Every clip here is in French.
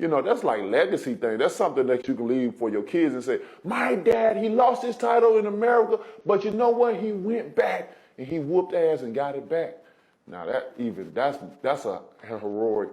You know, that's like legacy thing. That's something that you can leave for your kids and say, my dad, he lost his title in America, but you know what? He went back and he whooped ass and got it back. Now that's a heroic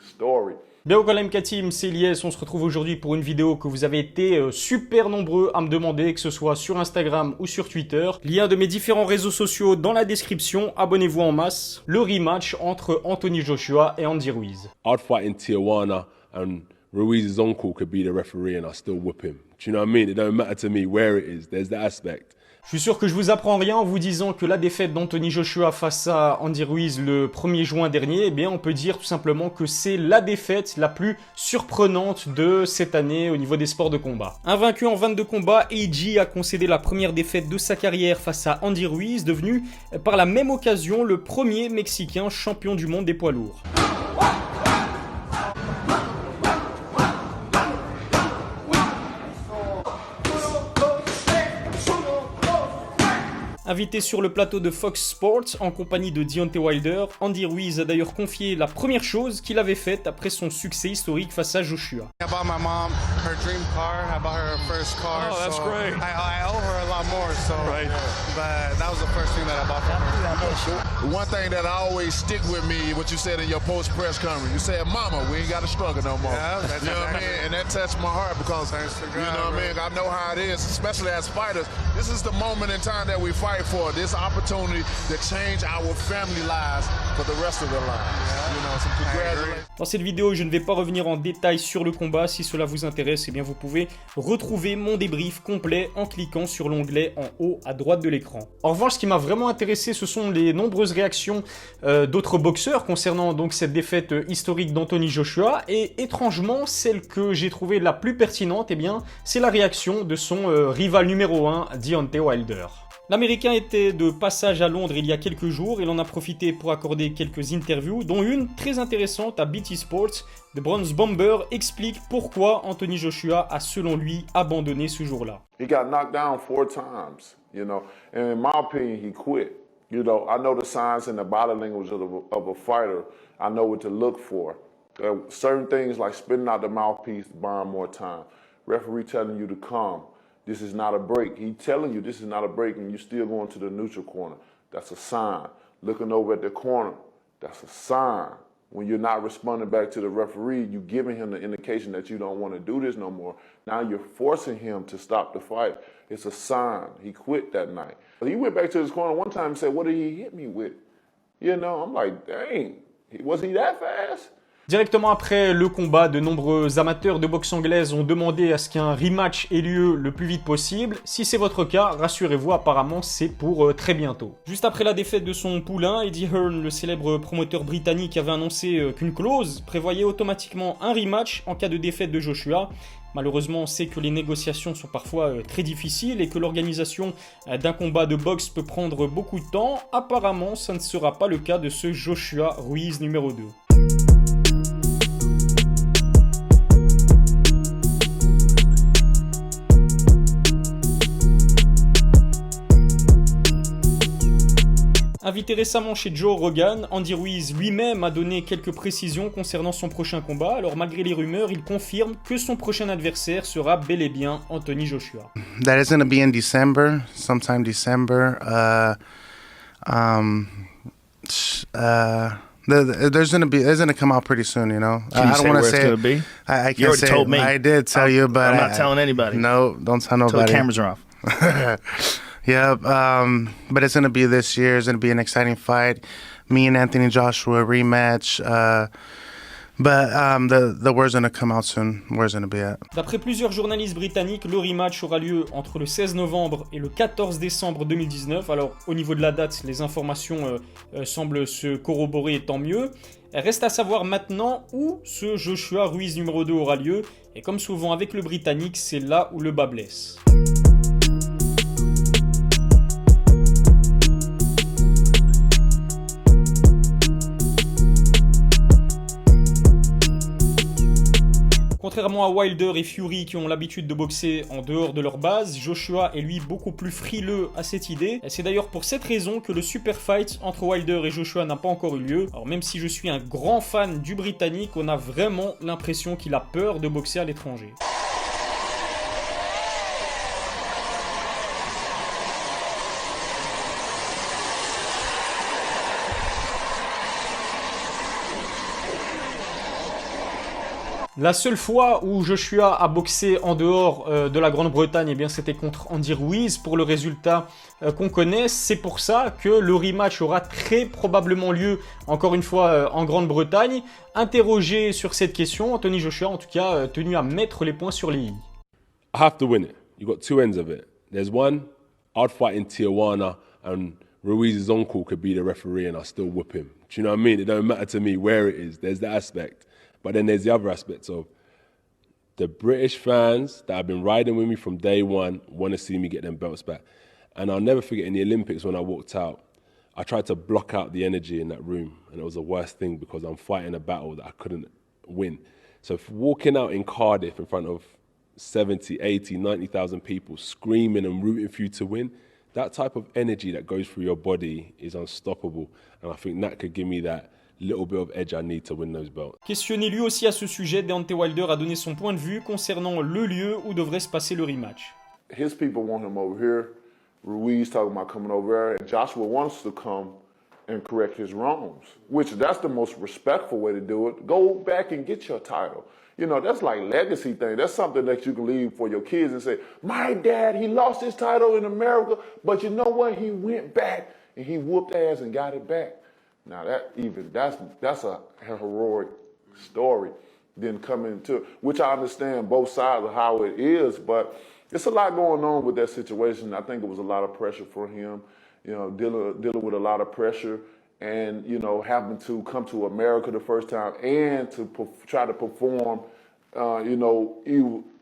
story. Bien, au LMK Team, c'est Lies. On se retrouve aujourd'hui pour une vidéo que vous avez été super nombreux à me demander, que ce soit sur Instagram ou sur Twitter. Lien de mes différents réseaux sociaux dans la description. Abonnez-vous en masse. Le rematch entre Anthony Joshua et Andy Ruiz. I'd fight in Tijuana and Ruiz's uncle could be the referee and I still whip him. Do you know what I mean? It don't matter to me where it is. There's that aspect. Je suis sûr que je vous apprends rien en vous disant que la défaite d'Anthony Joshua face à Andy Ruiz le 1er juin dernier, eh bien on peut dire tout simplement que c'est la défaite la plus surprenante de cette année au niveau des sports de combat. Invaincu en 22 combats, AJ a concédé la première défaite de sa carrière face à Andy Ruiz, devenu par la même occasion le premier Mexicain champion du monde des poids lourds. Invité sur le plateau de Fox Sports en compagnie de Deontay Wilder, Andy Ruiz a d'ailleurs confié la première chose qu'il avait faite après son succès historique face à Joshua. I bought my mom her dream car. I bought her first car. Oh, that's great. I owe her a lot more, so right. But that was the first thing that I bought for her. One thing that I always stick with me, what you said in your post press conference, you said, "Mama, we ain't got to struggle no more." Yeah, you know what I mean? And that touched my heart because you know what I mean. I know how it is, especially as fighters. This is the moment in time that we fight for, this opportunity to change our family lives for the rest of their lives. You know, so congratulations. Dans cette vidéo, je ne vais pas revenir en détail sur le combat. Si cela vous intéresse, eh bien vous pouvez retrouver mon débrief complet en cliquant sur l'onglet en haut à droite de l'écran. En revanche, ce qui m'a vraiment intéressé, ce sont les nombreuses réactions d'autres boxeurs concernant donc cette défaite historique d'Anthony Joshua. Et étrangement, celle que j'ai trouvée la plus pertinente, eh bien, c'est la réaction de son rival numéro 1, Deontay Wilder. L'Américain était de passage à Londres il y a quelques jours. Il en a profité pour accorder quelques interviews, dont une très intéressante à BT Sports. The Bronze Bomber explique pourquoi Anthony Joshua a, selon lui, abandonné ce jour-là. He got knocked down 4 times, you know, and in my opinion, he quit. You know, I know the signs and the body language of a fighter. I know what to look for. Certain things like spitting out the mouthpiece, buying more time. Referee telling you to calm. This is not a break. He's telling you this is not a break and you're still going to the neutral corner. That's a sign. Looking over at the corner, that's a sign. When you're not responding back to the referee, you're giving him the indication that you don't want to do this no more. Now you're forcing him to stop the fight. It's a sign. He quit that night. He went back to his corner one time and said, what did he hit me with? You know, I'm like, dang, was he that fast? Directement après le combat, de nombreux amateurs de boxe anglaise ont demandé à ce qu'un rematch ait lieu le plus vite possible. Si c'est votre cas, rassurez-vous, apparemment c'est pour très bientôt. Juste après la défaite de son poulain, Eddie Hearn, le célèbre promoteur britannique, avait annoncé qu'une clause prévoyait automatiquement un rematch en cas de défaite de Joshua. Malheureusement, on sait que les négociations sont parfois très difficiles et que l'organisation d'un combat de boxe peut prendre beaucoup de temps. Apparemment, ça ne sera pas le cas de ce Joshua Ruiz numéro 2. Invité récemment chez Joe Rogan, Andy Ruiz lui-même a donné quelques précisions concernant son prochain combat. Alors malgré les rumeurs, il confirme que son prochain adversaire sera bel et bien Anthony Joshua. That is going to be in December, sometime December. There's gonna come out pretty soon, you know. Can you I don't say want where to it's say gonna be? I You can't already say told me. I did tell you, but I'm not telling anybody. No, don't tell nobody. Till the cameras are off. Yeah, but it's gonna be this year. It's gonna be an exciting fight. Me and Anthony Joshua rematch. But the word's gonna come out soon. Where's gonna be at? D'après plusieurs journalistes britanniques, le rematch aura lieu entre le 16 novembre et le 14 décembre 2019. Alors au niveau de la date, les informations semblent se corroborer, tant mieux. Reste à savoir maintenant où ce Joshua Ruiz numéro 2 aura lieu. Et comme souvent avec le Britannique, c'est là où le bas blesse. Contrairement à Wilder et Fury qui ont l'habitude de boxer en dehors de leur base, Joshua est lui beaucoup plus frileux à cette idée. Et c'est d'ailleurs pour cette raison que le super fight entre Wilder et Joshua n'a pas encore eu lieu. Alors même si je suis un grand fan du Britannique, on a vraiment l'impression qu'il a peur de boxer à l'étranger. La seule fois où Joshua a boxé en dehors de la Grande-Bretagne, eh bien c'était contre Andy Ruiz pour le résultat qu'on connaît. C'est pour ça que le rematch aura très probablement lieu, encore une fois, en Grande-Bretagne. Interrogé sur cette question, Anthony Joshua, en tout cas, tenu à mettre les points sur les i. I have to win it. You got two ends of it. There's one, I'd fight in Tijuana and Ruiz's uncle could be the referee and I still whip him. Do you know what I mean? It don't matter to me where it is. There's that aspect. But then there's the other aspects of the British fans that have been riding with me from day one want to see me get them belts back. And I'll never forget in the Olympics when I walked out, I tried to block out the energy in that room. And it was the worst thing because I'm fighting a battle that I couldn't win. So walking out in Cardiff in front of 70, 80, 90,000 people screaming and rooting for you to win, that type of energy that goes through your body is unstoppable. And I think that could give me that little bit of edge I need to win those belts. Questionné lui aussi à ce sujet, Deontay Wilder a donné son point de vue concernant le lieu où devrait se passer le rematch. His people want him over here. Ruiz talking about coming over there. And Joshua wants to come and correct his wrongs, which that's the most respectful way to do it. Go back and get your title. You know, that's like legacy thing. That's something that you can leave for your kids and say, my dad, he lost his title in America, but you know what? He went back and he whooped ass and got it back. Now that's a heroic story. Then coming to, which I understand both sides of how it is, but it's a lot going on with that situation. I think it was a lot of pressure for him, you know, dealing with a lot of pressure, and you know, having to come to America the first time and to try to perform, you know,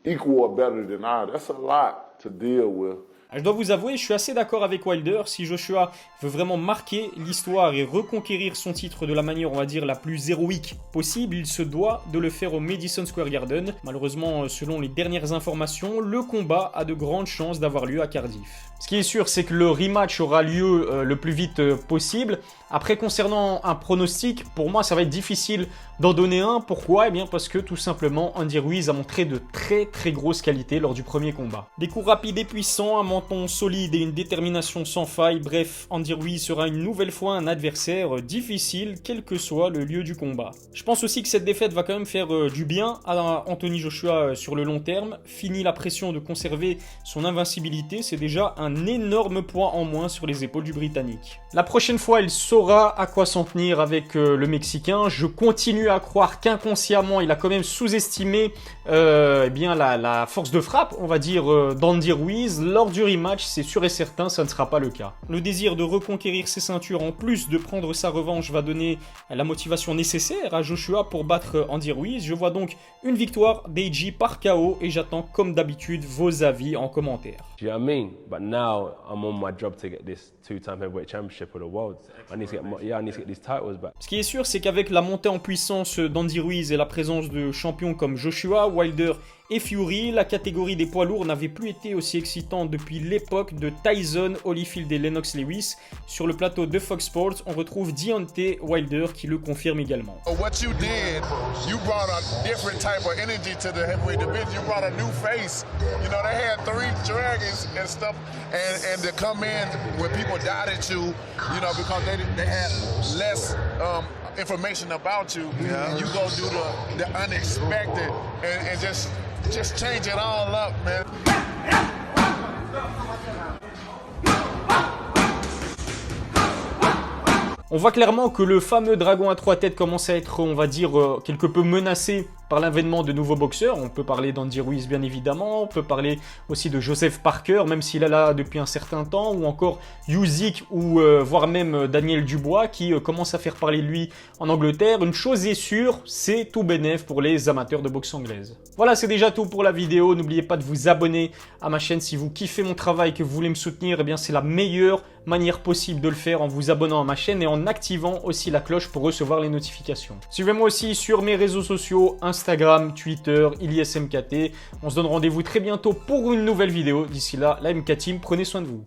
equal or better than I. That's a lot to deal with. Je dois vous avouer, je suis assez d'accord avec Wilder. Si Joshua veut vraiment marquer l'histoire et reconquérir son titre de la manière, on va dire, la plus héroïque possible, il se doit de le faire au Madison Square Garden. Malheureusement, selon les dernières informations, le combat a de grandes chances d'avoir lieu à Cardiff. Ce qui est sûr, c'est que le rematch aura lieu le plus vite possible. Après, concernant un pronostic, pour moi, ça va être difficile d'en donner un. Pourquoi ? Eh bien, parce que tout simplement, Andy Ruiz a montré de très grosses qualités lors du premier combat. Des coups rapides et puissants, un menton solide et une détermination sans faille. Bref, Andy Ruiz sera une nouvelle fois un adversaire difficile, quel que soit le lieu du combat. Je pense aussi que cette défaite va quand même faire du bien à Anthony Joshua sur le long terme. Fini la pression de conserver son invincibilité, c'est déjà un énorme poids en moins sur les épaules du Britannique. La prochaine fois, il saura à quoi s'en tenir avec le Mexicain. Je continue à croire qu'inconsciemment, il a quand même sous-estimé eh bien, la force de frappe, on va dire, d'Andy Ruiz. Lors du rematch, c'est sûr et certain, ça ne sera pas le cas. Le désir de reconquérir ses ceintures, en plus de prendre sa revanche, va donner la motivation nécessaire à Joshua pour battre Andy Ruiz. Je vois donc une victoire d'AJ par KO et j'attends comme d'habitude vos avis en commentaire. Do you know what I mean? But now I'm on my job to get this two-time heavyweight championship of the world. I need to get these titles back. Ce qui est sûr, c'est qu'avec la montée en puissance d'Andy Ruiz et la présence de champions comme Joshua, Wilder et Fury, la catégorie des poids lourds n'avait plus été aussi excitante depuis l'époque de Tyson, Holyfield et Lennox Lewis. Sur le plateau de Fox Sports, on retrouve Deontay Wilder qui le confirme également. What you did, you brought a different type of energy to the heavyweight division. You brought a new face. You know, they had 3 dragons and stuff, and to come in when people doubted you, you know, because they had less information about you. Yeah. And you go do the unexpected and just change it all up, man. On voit clairement que le fameux dragon à 3 têtes commence à être, on va dire, quelque peu menacé par l'avènement de nouveaux boxeurs. On peut parler d'Andy Ruiz bien évidemment, on peut parler aussi de Joseph Parker, même s'il est là depuis un certain temps, ou encore Usyk ou voire même Daniel Dubois qui commence à faire parler de lui en Angleterre. Une chose est sûre, c'est tout bénef pour les amateurs de boxe anglaise. Voilà, c'est déjà tout pour la vidéo. N'oubliez pas de vous abonner à ma chaîne si vous kiffez mon travail, que vous voulez me soutenir. Eh bien, c'est la meilleure manière possible de le faire en vous abonnant à ma chaîne et en activant aussi la cloche pour recevoir les notifications. Suivez-moi aussi sur mes réseaux sociaux, Instagram, Instagram, Twitter, IlyesMKT. On se donne rendez-vous très bientôt pour une nouvelle vidéo. D'ici là, la MK Team, prenez soin de vous.